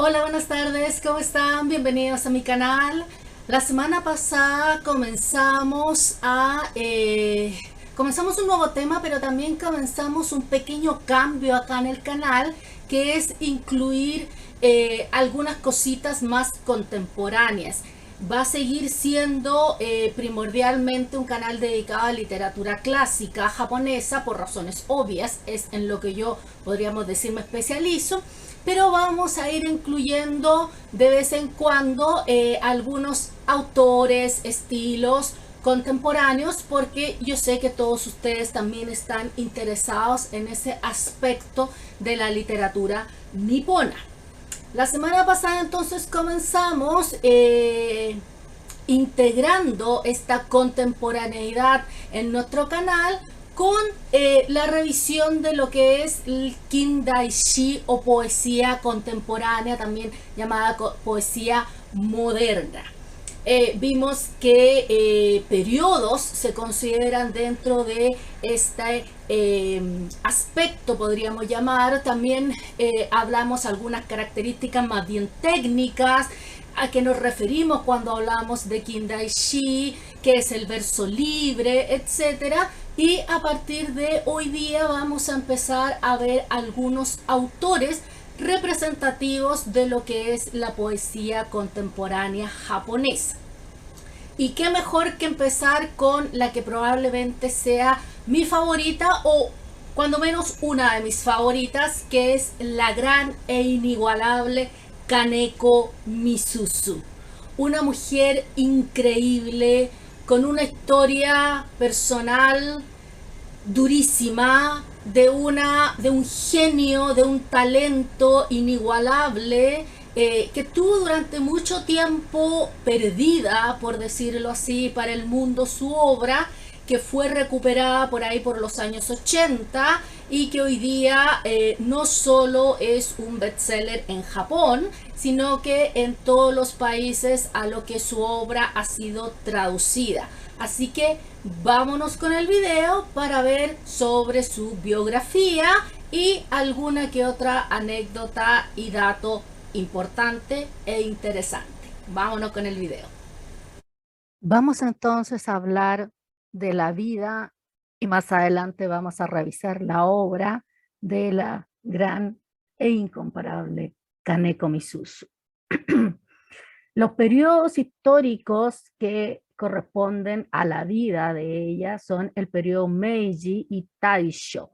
Hola, buenas tardes, ¿cómo están? Bienvenidos a mi canal. La semana pasada comenzamos un nuevo tema, pero también comenzamos un pequeño cambio acá en el canal, que es incluir algunas cositas más contemporáneas. Va a seguir siendo primordialmente un canal dedicado a literatura clásica japonesa por razones obvias, es en lo que yo podríamos decir me especializo, pero vamos a ir incluyendo de vez en cuando algunos autores, estilos contemporáneos, porque yo sé que todos ustedes también están interesados en ese aspecto de la literatura nipona. La semana pasada entonces comenzamos integrando esta contemporaneidad en nuestro canal con la revisión de lo que es el Kindaishi o poesía contemporánea, también llamada poesía moderna. Vimos que periodos se consideran dentro de este aspecto, podríamos llamar. También hablamos algunas características más bien técnicas, a qué nos referimos cuando hablamos de Kindaishi, qué es el verso libre, etcétera. Y a partir de hoy día vamos a empezar a ver algunos autores representativos de lo que es la poesía contemporánea japonesa. Y qué mejor que empezar con la que probablemente sea mi favorita, o cuando menos una de mis favoritas, que es la gran e inigualable Kaneko Misuzu. Una mujer increíble, con una historia personal durísima, de un genio, de un talento inigualable, que tuvo durante mucho tiempo perdida, por decirlo así, para el mundo su obra, que fue recuperada por ahí por los años 80 y que hoy día no solo es un bestseller en Japón, sino que en todos los países a lo que su obra ha sido traducida. Así que vámonos con el video para ver sobre su biografía y alguna que otra anécdota y dato importante e interesante. Vámonos con el video. Vamos entonces a hablar de la vida y más adelante vamos a revisar la obra de la gran e incomparable Kaneko Misuzu. Los periodos históricos que corresponden a la vida de ella son el periodo Meiji y Taisho.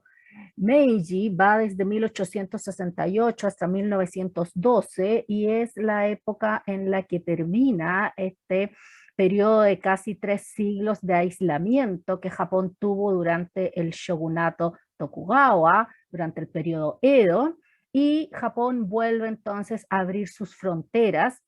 Meiji va desde 1868 hasta 1912 y es la época en la que termina este periodo de casi 3 siglos de aislamiento que Japón tuvo durante el shogunato Tokugawa, durante el periodo Edo, y Japón vuelve entonces a abrir sus fronteras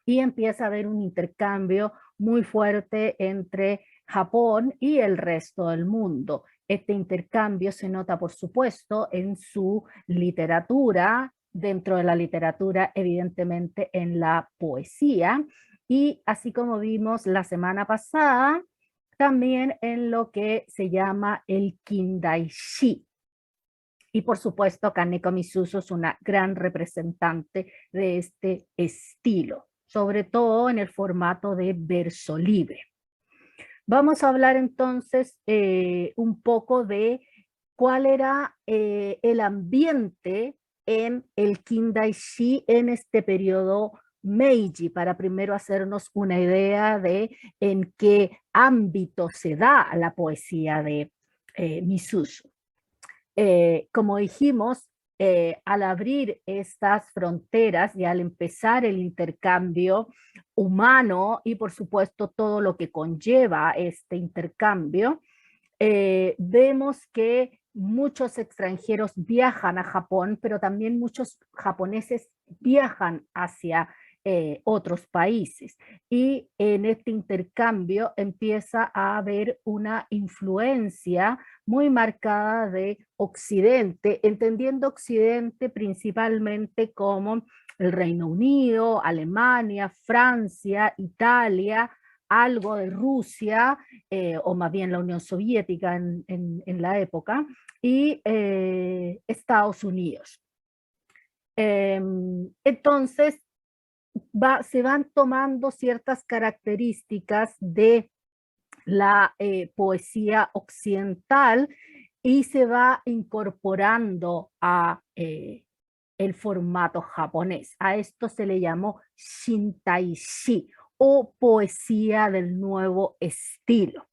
y empieza a haber un intercambio muy fuerte entre Japón y el resto del mundo. Este intercambio se nota, por supuesto, en su literatura, dentro de la literatura, evidentemente en la poesía, y así como vimos la semana pasada, también en lo que se llama el Kindaishi. Y por supuesto, Kaneko Misuzu es una gran representante de este estilo, sobre todo en el formato de verso libre. Vamos a hablar entonces un poco de cuál era el ambiente en el Kindaishi en este periodo Meiji, para primero hacernos una idea de en qué ámbito se da la poesía de Misuzu. Como dijimos, al abrir estas fronteras y al empezar el intercambio humano y por supuesto todo lo que conlleva este intercambio, vemos que muchos extranjeros viajan a Japón, pero también muchos japoneses viajan hacia otros países. Y en este intercambio empieza a haber una influencia muy marcada de Occidente, entendiendo Occidente principalmente como el Reino Unido, Alemania, Francia, Italia, algo de Rusia, o más bien la Unión Soviética en la época, y Estados Unidos. Entonces, se van tomando ciertas características de la poesía occidental y se va incorporando a el formato japonés. A esto se le llamó Shintaishi o poesía del nuevo estilo.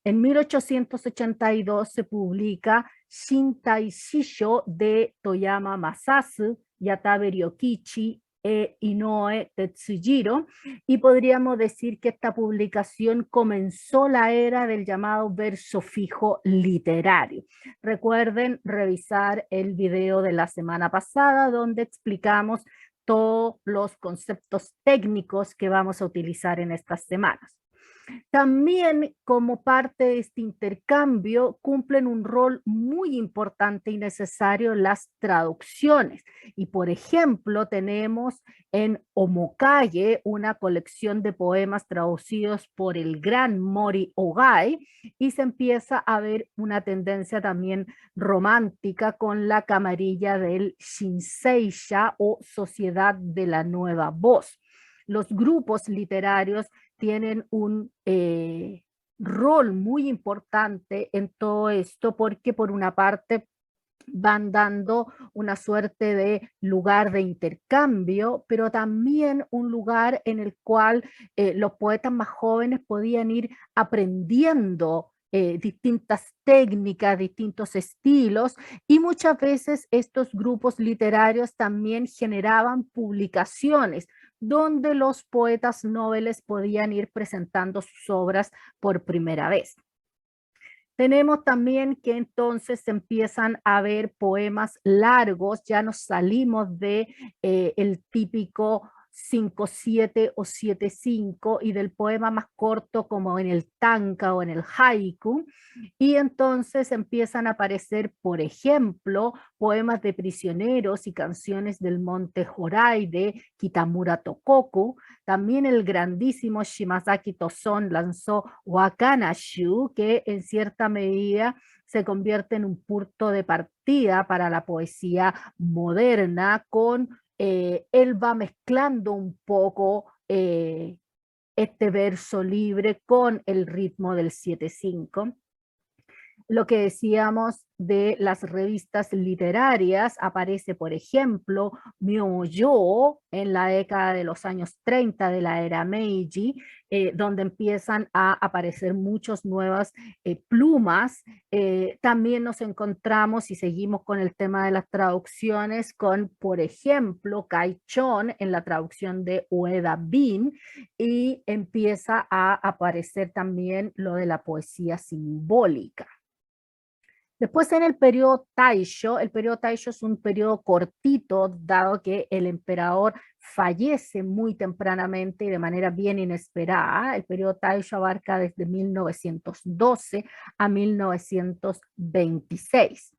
En 1882 se publica Shintai Shisho de Toyama Masasu, Yatabe Ryokichi e Inoue Tetsujiro, y podríamos decir que esta publicación comenzó la era del llamado verso fijo literario. Recuerden revisar el video de la semana pasada donde explicamos todos los conceptos técnicos que vamos a utilizar en estas semanas. También como parte de este intercambio cumplen un rol muy importante y necesario las traducciones. Y por ejemplo tenemos en Omokaye una colección de poemas traducidos por el gran Mori Ogai y se empieza a ver una tendencia también romántica con la camarilla del Shinseisha o Sociedad de la Nueva Voz. Los grupos literarios tienen un rol muy importante en todo esto porque por una parte van dando una suerte de lugar de intercambio, pero también un lugar en el cual los poetas más jóvenes podían ir aprendiendo distintas técnicas, distintos estilos, y muchas veces estos grupos literarios también generaban publicaciones donde los poetas nobles podían ir presentando sus obras por primera vez. Tenemos también que entonces se empiezan a ver poemas largos, ya nos salimos de el típico 5-7 o 7-5 y del poema más corto como en el tanka o en el haiku, y entonces empiezan a aparecer, por ejemplo, poemas de prisioneros y canciones del monte Horai de Kitamura Tokoku. También el grandísimo Shimazaki Tozon lanzó Wakanashu, que en cierta medida se convierte en un punto de partida para la poesía moderna. Él va mezclando un poco este verso libre con el ritmo del 7-5. Lo que decíamos de las revistas literarias, aparece por ejemplo Myojo en la década de los años 30 de la era Meiji, donde empiezan a aparecer muchas nuevas plumas. También nos encontramos, y seguimos con el tema de las traducciones, con por ejemplo Kaichon en la traducción de Ueda Bin, y empieza a aparecer también lo de la poesía simbólica. Después en el periodo Taisho es un periodo cortito, dado que el emperador fallece muy tempranamente y de manera bien inesperada. El periodo Taisho abarca desde 1912 a 1926.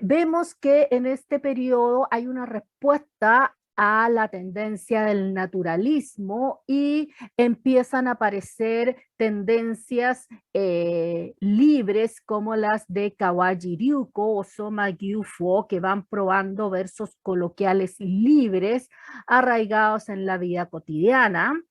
Vemos que en este periodo hay una respuesta a la tendencia del naturalismo y empiezan a aparecer tendencias libres como las de Kawaji Ryuko o Soma Gyufuo, que van probando versos coloquiales libres arraigados en la vida cotidiana.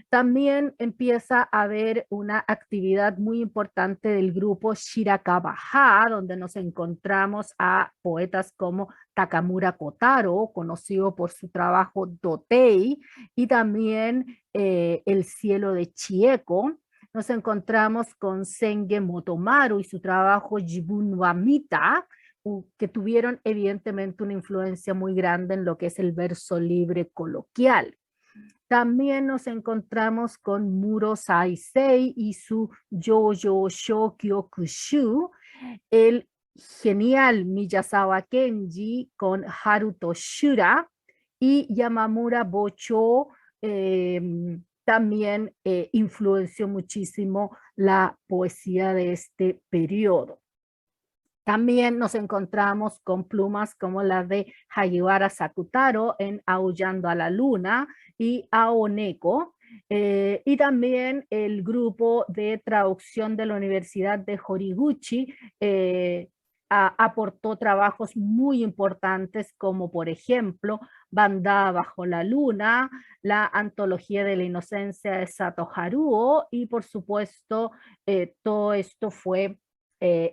También empieza a haber una actividad muy importante del grupo Shirakawa-ha, donde nos encontramos a poetas como Takamura Kotaro, conocido por su trabajo Dotei, y también El cielo de Chieko. Nos encontramos con Senge Motomaru y su trabajo Jibun wa Mita, que tuvieron evidentemente una influencia muy grande en lo que es el verso libre coloquial. También nos encontramos con Muro Saisei y su Yoyo Shokyokushu, el genial Miyazawa Kenji con Haruto Shura, y Yamamura Bocho también influenció muchísimo la poesía de este periodo. También nos encontramos con plumas como las de Hagiwara Sakutaro en Aullando a la Luna y Aoneko, y también el grupo de traducción de la Universidad de Horiguchi, aportó trabajos muy importantes como por ejemplo Banda bajo la luna, la antología de la inocencia de Sato Haruo y por supuesto todo esto fue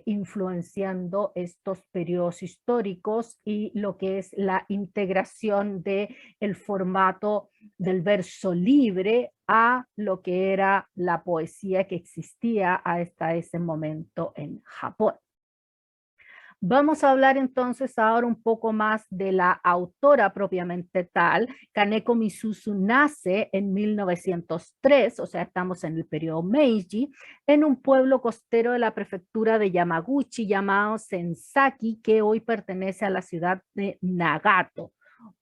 influenciando estos periodos históricos y lo que es la integración de el formato del verso libre a lo que era la poesía que existía hasta ese momento en Japón. Vamos a hablar entonces ahora un poco más de la autora propiamente tal. Kaneko Misuzu nace en 1903, o sea, estamos en el periodo Meiji, en un pueblo costero de la prefectura de Yamaguchi llamado Sensaki, que hoy pertenece a la ciudad de Nagato.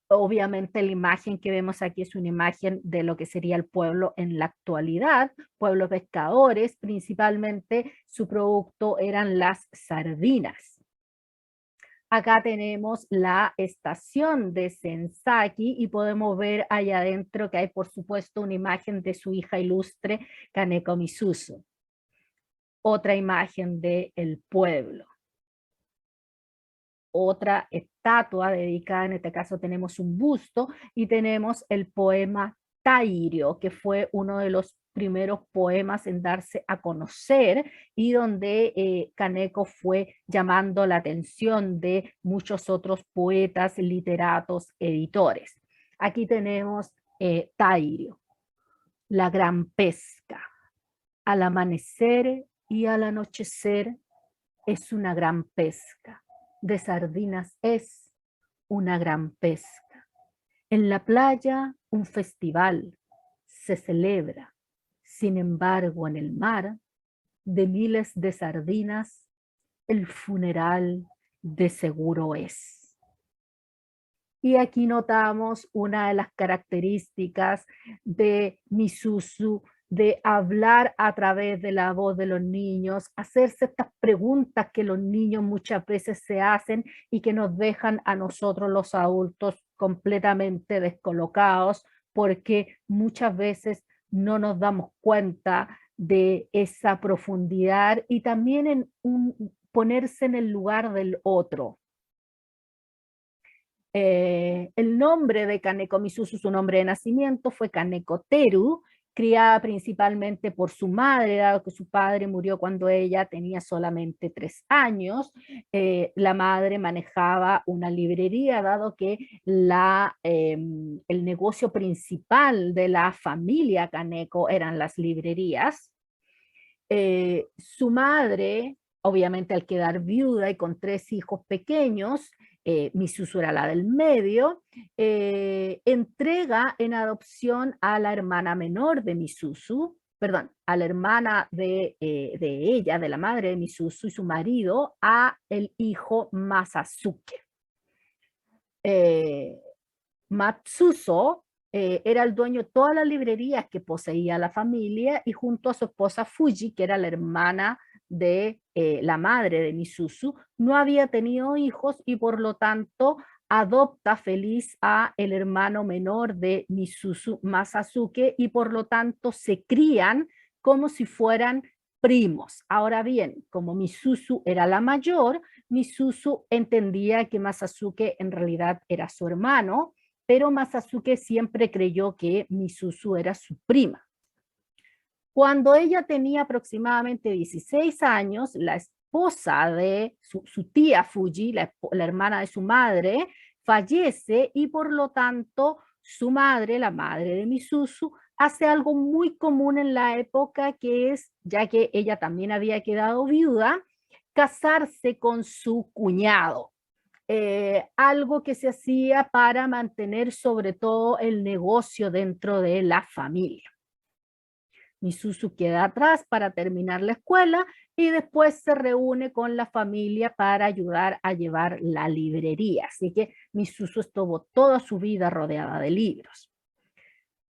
Obviamente la imagen que vemos aquí es una imagen de lo que sería el pueblo en la actualidad, pueblo pescadores, principalmente su producto eran las sardinas. Acá tenemos la estación de Sensaki y podemos ver allá adentro que hay por supuesto una imagen de su hija ilustre Kaneko Misuzu. Otra imagen del pueblo. Otra estatua dedicada, en este caso tenemos un busto y tenemos el poema Tairio, que fue uno de los primeros poemas en darse a conocer y donde Kaneko fue llamando la atención de muchos otros poetas, literatos, editores. Aquí tenemos Tairio, la gran pesca. Al amanecer y al anochecer es una gran pesca. De sardinas es una gran pesca. En la playa un festival se celebra. Sin embargo, en el mar, de miles de sardinas, el funeral de seguro es. Y aquí notamos una de las características de Misuzu, de hablar a través de la voz de los niños, hacerse estas preguntas que los niños muchas veces se hacen y que nos dejan a nosotros los adultos completamente descolocados, porque muchas veces no nos damos cuenta de esa profundidad y también en ponerse en el lugar del otro. El nombre de Kaneko Misuzu, su nombre de nacimiento, fue Kaneko Teru, criada principalmente por su madre, dado que su padre murió cuando ella tenía solamente 3 años. La madre manejaba una librería, dado que el negocio principal de la familia Kaneko eran las librerías. Su madre, obviamente al quedar viuda y con 3 hijos pequeños, Misuzu era la del medio, entrega en adopción a la hermana menor de Misuzu, perdón, a la hermana de ella, de la madre de Misuzu y su marido, a el hijo Masasuke. Matsuzo era el dueño de todas las librerías que poseía la familia y junto a su esposa Fuji, que era la hermana de la madre de Misuzu, no había tenido hijos y por lo tanto adopta feliz a el hermano menor de Misuzu, Masasuke, y por lo tanto se crían como si fueran primos. Ahora bien, como Misuzu era la mayor, Misuzu entendía que Masasuke en realidad era su hermano, pero Masasuke siempre creyó que Misuzu era su prima. Cuando ella tenía aproximadamente 16 años, la esposa de su tía Fuji, la hermana de su madre, fallece y por lo tanto su madre, la madre de Misuzu, hace algo muy común en la época, que es, ya que ella también había quedado viuda, casarse con su cuñado. Algo que se hacía para mantener sobre todo el negocio dentro de la familia. Misuzu queda atrás para terminar la escuela y después se reúne con la familia para ayudar a llevar la librería. Así que Misuzu estuvo toda su vida rodeada de libros.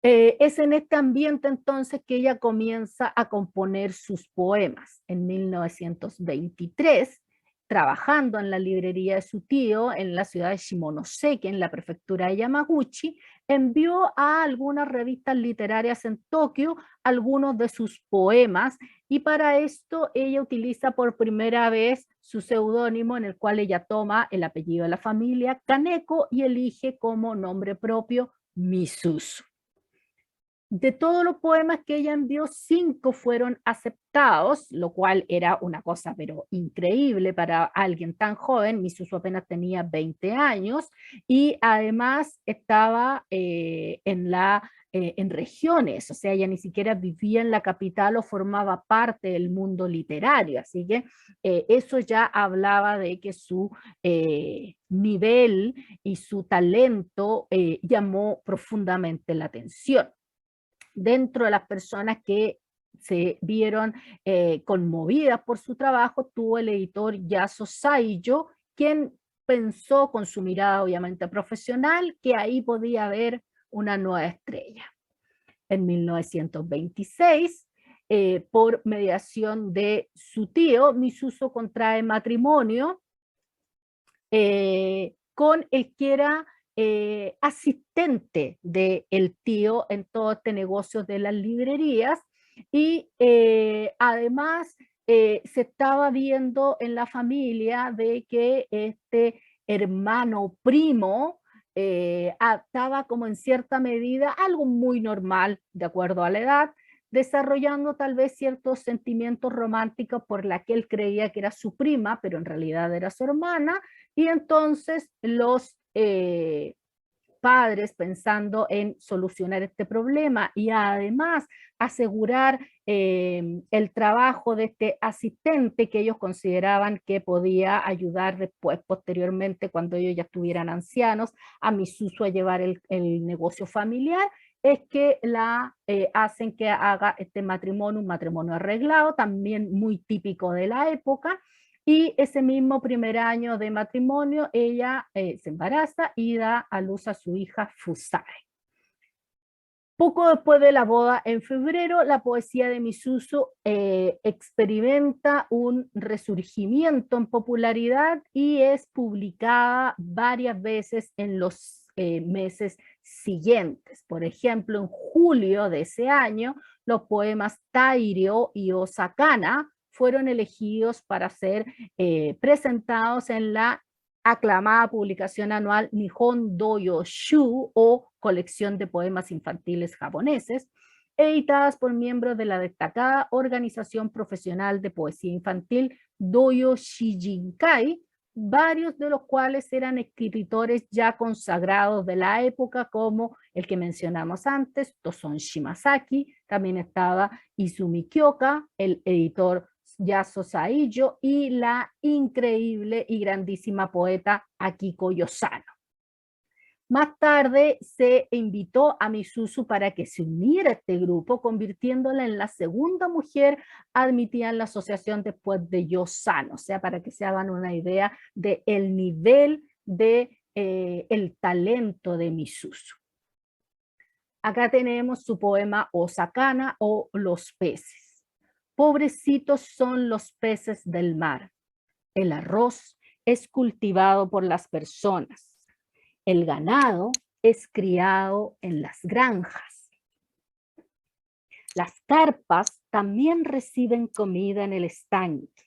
Es en este ambiente entonces que ella comienza a componer sus poemas. En 1923 trabajando en la librería de su tío en la ciudad de Shimonoseki, en la prefectura de Yamaguchi, envió a algunas revistas literarias en Tokio algunos de sus poemas, y para esto ella utiliza por primera vez su seudónimo, en el cual ella toma el apellido de la familia, Kaneko, y elige como nombre propio Misuzu. De todos los poemas que ella envió, 5 fueron aceptados, lo cual era una cosa pero increíble para alguien tan joven. Misuzu apenas tenía 20 años y además estaba en regiones, o sea, ella ni siquiera vivía en la capital o formaba parte del mundo literario, así que eso ya hablaba de que su nivel y su talento llamó profundamente la atención. Dentro de las personas que se vieron conmovidas por su trabajo, tuvo el editor Yaso Saijo, quien pensó con su mirada obviamente profesional que ahí podía haber una nueva estrella. En 1926, por mediación de su tío, Misuzu contrae matrimonio con el que era asistente del tío en todo este negocio de las librerías, y además se estaba viendo en la familia de que este hermano primo estaba como en cierta medida, algo muy normal de acuerdo a la edad, desarrollando tal vez ciertos sentimientos románticos por la que él creía que era su prima, pero en realidad era su hermana, y entonces los padres, pensando en solucionar este problema y además asegurar el trabajo de este asistente que ellos consideraban que podía ayudar después, posteriormente, cuando ellos ya estuvieran ancianos, a Misuzu a llevar el negocio familiar, es que hacen que haga este matrimonio, un matrimonio arreglado, también muy típico de la época. Y ese mismo primer año de matrimonio, ella se embaraza y da a luz a su hija Fusai. Poco después de la boda, en febrero, la poesía de Misuzu experimenta un resurgimiento en popularidad y es publicada varias veces en los meses siguientes. Por ejemplo, en julio de ese año, los poemas Tairio y Osakana fueron elegidos para ser presentados en la aclamada publicación anual Nihon Doyo Shu, o colección de poemas infantiles japoneses, editadas por miembros de la destacada organización profesional de poesía infantil Doyo Shijinkai, varios de los cuales eran escritores ya consagrados de la época, como el que mencionamos antes, Toson Shimasaki. También estaba Izumi Kyoka, el editor Yaso Saijo, y la increíble y grandísima poeta Akiko Yosano. Más tarde se invitó a Misuzu para que se uniera a este grupo, convirtiéndola en la segunda mujer admitida en la asociación después de Yosano, o sea, para que se hagan una idea del nivel de el talento de Misuzu. Acá tenemos su poema Osakana, o Los peces. Pobrecitos son los peces del mar. El arroz es cultivado por las personas. El ganado es criado en las granjas. Las carpas también reciben comida en el estanque.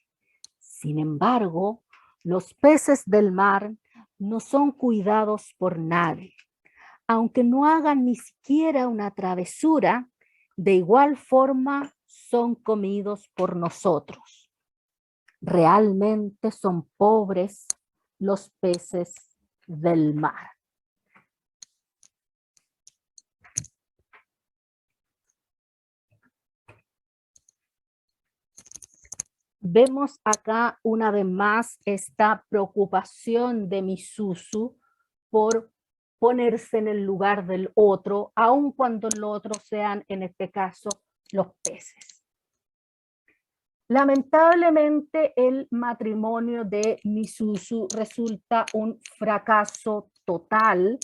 Sin embargo, los peces del mar no son cuidados por nadie. Aunque no hagan ni siquiera una travesura, de igual forma son comidos por nosotros. Realmente son pobres los peces del mar. Vemos acá una vez más esta preocupación de Misuzu por ponerse en el lugar del otro, aun cuando los otros sean, en este caso, los peces. Lamentablemente, el matrimonio de Misuzu resulta un fracaso total.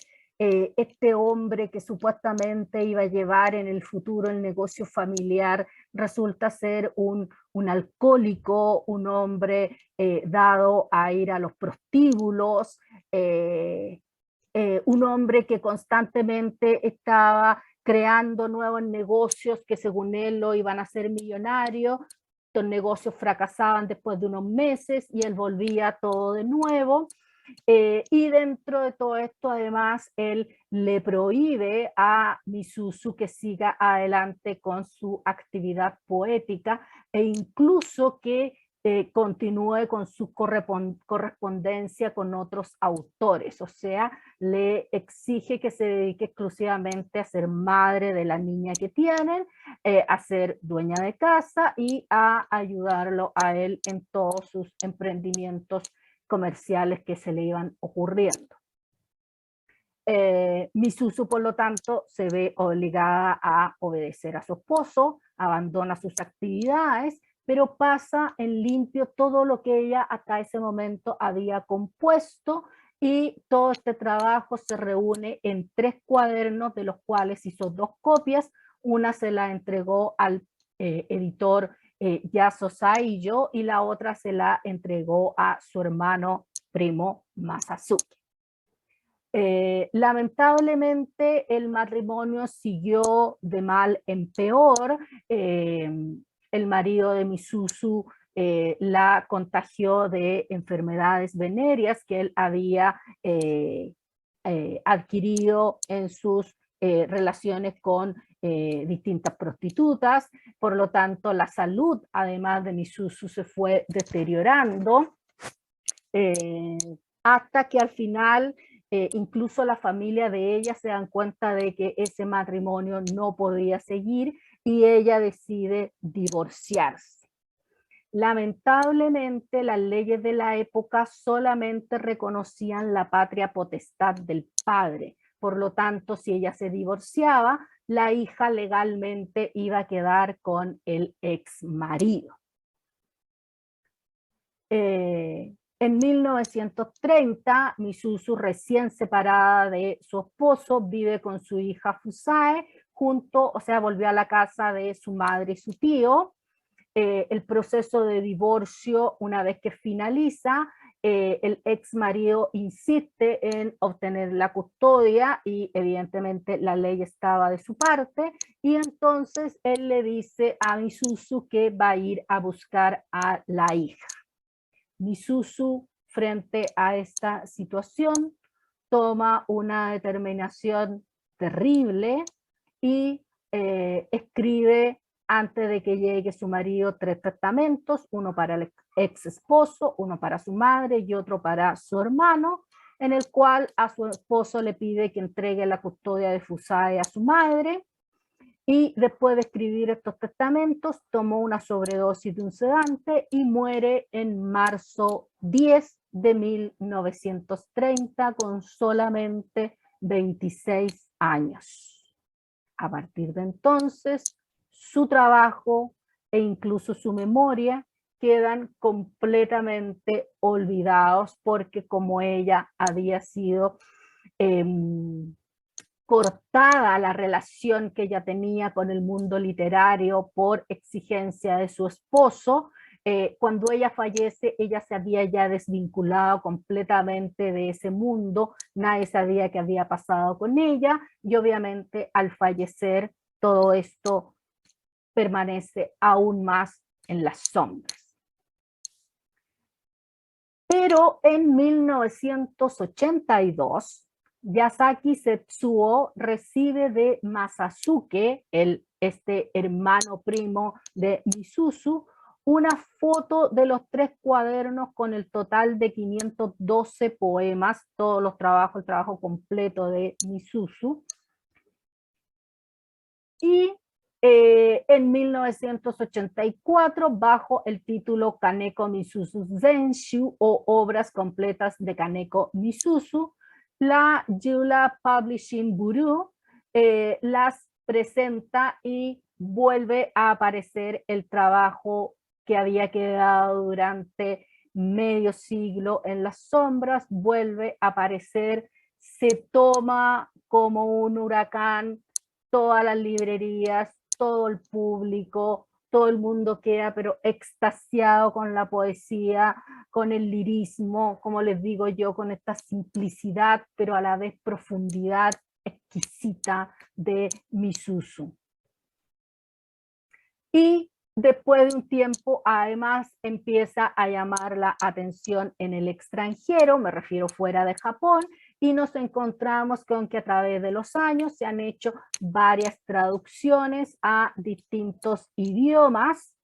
este hombre que supuestamente iba a llevar en el futuro el negocio familiar resulta ser un alcohólico, un hombre dado a ir a los prostíbulos, un hombre que constantemente estaba creando nuevos negocios que según él lo iban a hacer millonario. Estos negocios fracasaban después de unos meses y él volvía todo de nuevo. Y dentro de todo esto, además, él le prohíbe a Misuzu que siga adelante con su actividad poética e incluso que continúe con su correspondencia con otros autores, o sea, le exige que se dedique exclusivamente a ser madre de la niña que tienen, a ser dueña de casa y a ayudarlo a él en todos sus emprendimientos comerciales que se le iban ocurriendo. Misuzu, por lo tanto, se ve obligada a obedecer a su esposo, abandona sus actividades, pero pasa en limpio todo lo que ella hasta ese momento había compuesto y todo este trabajo se reúne en 3 cuadernos, de los cuales hizo 2 copias. Una se la entregó al editor Yaso Saiyo y la otra se la entregó a su hermano primo Masazuki. Lamentablemente el matrimonio siguió de mal en peor. El marido de Misuzu la contagió de enfermedades venéreas que él había adquirido en sus relaciones con distintas prostitutas. Por lo tanto, la salud, además de Misuzu, se fue deteriorando hasta que al final incluso la familia de ella se dan cuenta de que ese matrimonio no podía seguir y ella decide divorciarse. Lamentablemente, las leyes de la época solamente reconocían la patria potestad del padre. Por lo tanto, si ella se divorciaba, la hija legalmente iba a quedar con el ex marido. En 1930, Misuzu, recién separada de su esposo, vive con su hija Fusae, volvió a la casa de su madre y su tío. El proceso de divorcio, una vez que finaliza, el ex marido insiste en obtener la custodia y evidentemente la ley estaba de su parte, y entonces él le dice a Misuzu que va a ir a buscar a la hija. Misuzu, frente a esta situación, toma una determinación terrible y escribe, antes de que llegue su marido, 3 testamentos, uno para el ex esposo, uno para su madre y otro para su hermano, en el cual a su esposo le pide que entregue la custodia de Fusae a su madre. Y después de escribir estos testamentos, tomó una sobredosis de un sedante y muere en marzo 10 de 1930 con solamente 26 años. A partir de entonces, su trabajo e incluso su memoria quedan completamente olvidados porque como ella había sido cortada la relación que ella tenía con el mundo literario por exigencia de su esposo, cuando ella fallece, ella se había ya desvinculado completamente de ese mundo, nadie sabía qué había pasado con ella, y obviamente al fallecer todo esto permanece aún más en las sombras. Pero en 1982, Yasaki Setsuo recibe de Masazuke, este hermano primo de Misuzu, una foto de los 3 cuadernos con el total de 512 poemas, todos los trabajos, el trabajo completo de Misuzu. Y en 1984, bajo el título Kaneko Misuzu Zenshu o Obras Completas de Kaneko Misuzu, la Jula Publishing Bureau las presenta y vuelve a aparecer el trabajo que había quedado durante medio siglo en las sombras, vuelve a aparecer se toma como un huracán, todas las librerías, todo el público, todo el mundo queda pero extasiado con la poesía, con el lirismo, como les digo yo, con esta simplicidad, pero a la vez profundidad exquisita de Misuzu. Y después de un tiempo, además, empieza a llamar la atención en el extranjero, me refiero fuera de Japón, y nos encontramos con que a través de los años se han hecho varias traducciones a distintos idiomas.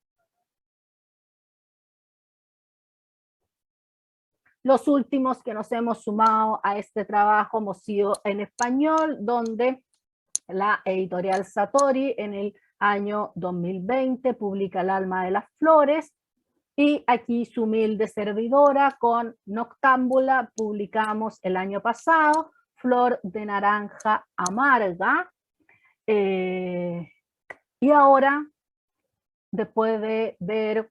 Los últimos que nos hemos sumado a este trabajo hemos sido en español, donde la editorial Satori en el año 2020 publica El alma de las flores, y aquí su humilde servidora con Noctámbula publicamos el año pasado Flor de naranja amarga, y ahora, después de ver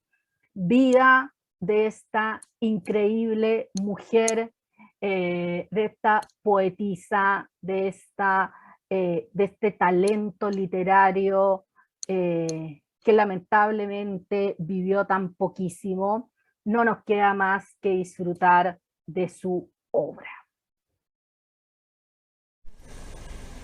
vida de esta increíble mujer, de esta poetisa, de este talento literario que lamentablemente vivió tan poquísimo, no nos queda más que disfrutar de su obra.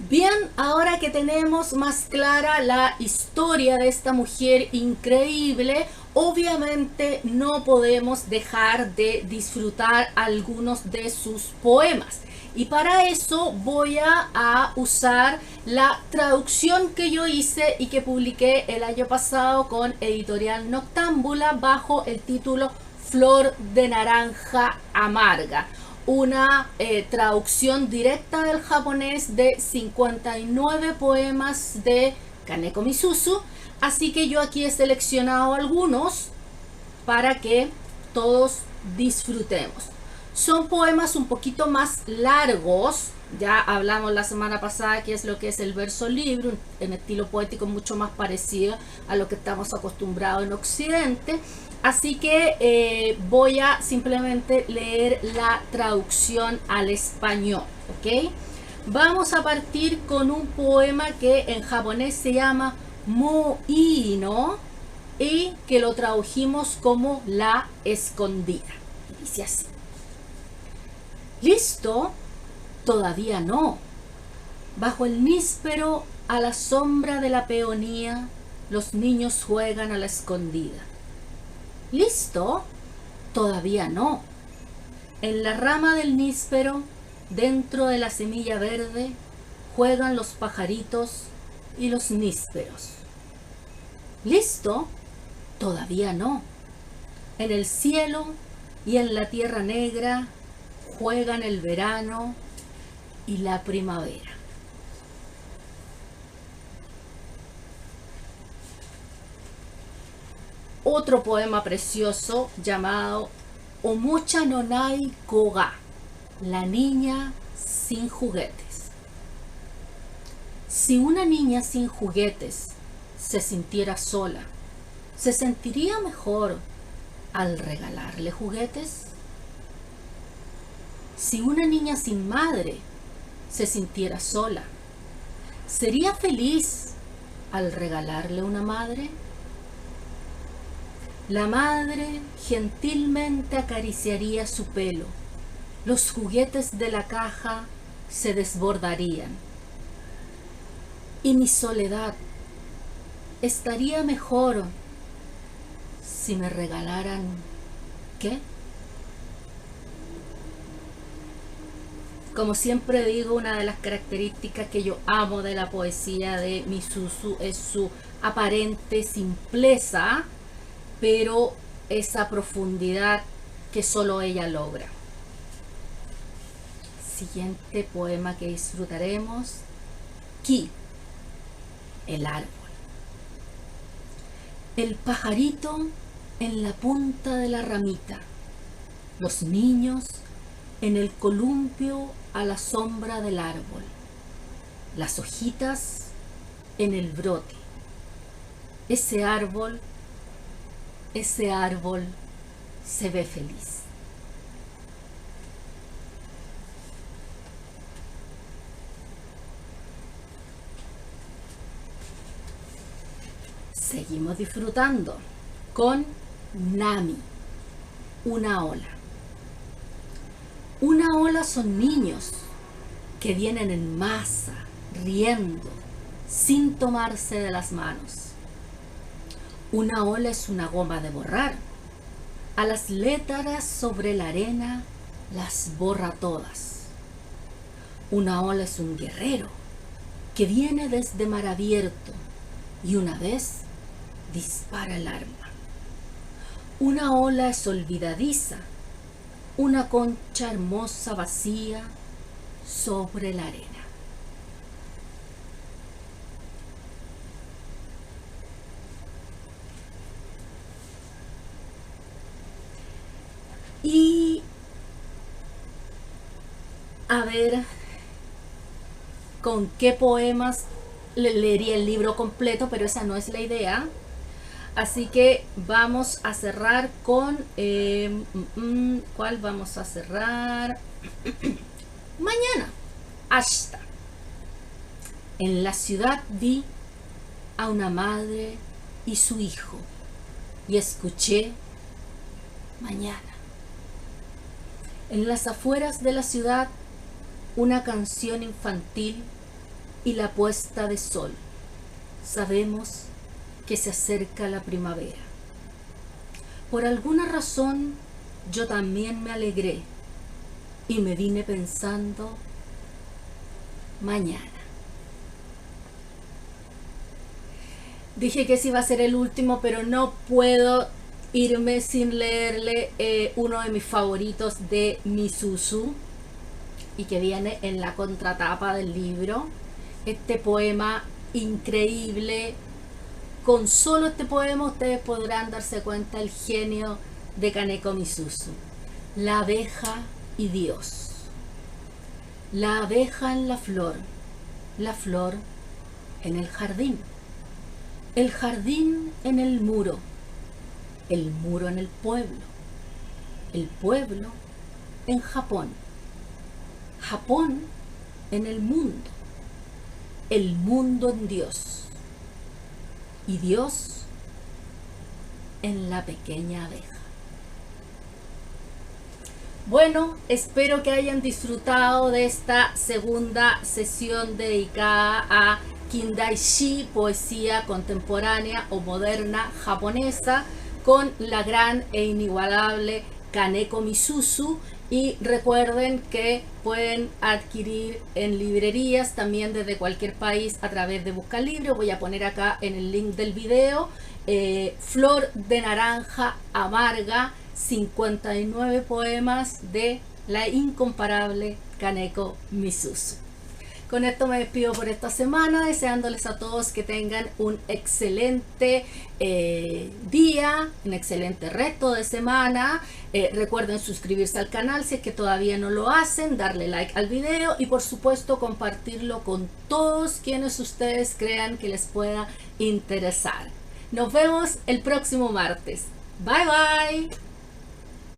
Bien, ahora que tenemos más clara la historia de esta mujer increíble, obviamente no podemos dejar de disfrutar algunos de sus poemas. Y para eso voy a usar la traducción que yo hice y que publiqué el año pasado con Editorial Noctámbula bajo el título Flor de naranja amarga. Una traducción directa del japonés de 59 poemas de Kaneko Misuzu. Así que yo aquí he seleccionado algunos para que todos disfrutemos. Son poemas un poquito más largos. Ya hablamos la semana pasada que es lo que es el verso libre, en estilo poético mucho más parecido a lo que estamos acostumbrados en Occidente. Así que voy a simplemente leer la traducción al español, ¿ok? Vamos a partir con un poema que en japonés se llama Mo-ii no, y que lo tradujimos como La escondida. Dice así. ¿Listo? Todavía no. Bajo el níspero, a la sombra de la peonía, los niños juegan a la escondida. ¿Listo? Todavía no. En la rama del níspero, dentro de la semilla verde, juegan los pajaritos y los nísperos. ¿Listo? Todavía no. En el cielo y en la tierra negra, juegan el verano y la primavera. Otro poema precioso llamado Omocha no nai koga, la niña sin juguetes. Si una niña sin juguetes se sintiera sola, ¿se sentiría mejor al regalarle juguetes? Si una niña sin madre se sintiera sola, ¿sería feliz al regalarle una madre? La madre gentilmente acariciaría su pelo, los juguetes de la caja se desbordarían. Y mi soledad estaría mejor si me regalaran, ¿qué? Como siempre digo, una de las características que yo amo de la poesía de Misuzu es su aparente simpleza, pero esa profundidad que solo ella logra. Siguiente poema que disfrutaremos, Ki, el árbol. El pajarito en la punta de la ramita, los niños en el columpio a la sombra del árbol, las hojitas en el brote. Ese árbol se ve feliz. Seguimos disfrutando con Nami, una ola. Una ola son niños que vienen en masa, riendo, sin tomarse de las manos. Una ola es una goma de borrar. A las letras sobre la arena las borra todas. Una ola es un guerrero que viene desde mar abierto y una vez dispara el arma. Una ola es olvidadiza, una concha hermosa vacía sobre la arena. Y a ver con qué poemas leería el libro completo, pero esa no es la idea. Así que vamos a cerrar con ¿cuál vamos a cerrar? Mañana, hasta. En la ciudad vi a una madre y su hijo y escuché mañana. En las afueras de la ciudad, una canción infantil y la puesta de sol. Sabemos que se acerca la primavera. Por alguna razón, yo también me alegré y me vine pensando mañana. Dije que ese iba a ser el último, pero no puedo irme sin leerle uno de mis favoritos de Misuzu y que viene en la contratapa del libro. Este poema increíble. Con solo este poema ustedes podrán darse cuenta del genio de Kaneko Misuzu. La abeja y Dios. La abeja en la flor en el jardín en el muro en el pueblo en Japón en el mundo en Dios y Dios en la pequeña abeja. Bueno, espero que hayan disfrutado de esta segunda sesión dedicada a Kindaishi, poesía contemporánea o moderna japonesa, con la gran e inigualable Kaneko Misuzu. Y recuerden que pueden adquirir en librerías también desde cualquier país a través de Buscalibre. Voy a poner acá en el link del video Flor de naranja amarga, 59 poemas de la incomparable Kaneko Misuzu. Con esto me despido por esta semana, deseándoles a todos que tengan un excelente día, un excelente resto de semana. Recuerden suscribirse al canal si es que todavía no lo hacen, darle like al video y por supuesto compartirlo con todos quienes ustedes crean que les pueda interesar. Nos vemos el próximo martes. Bye bye.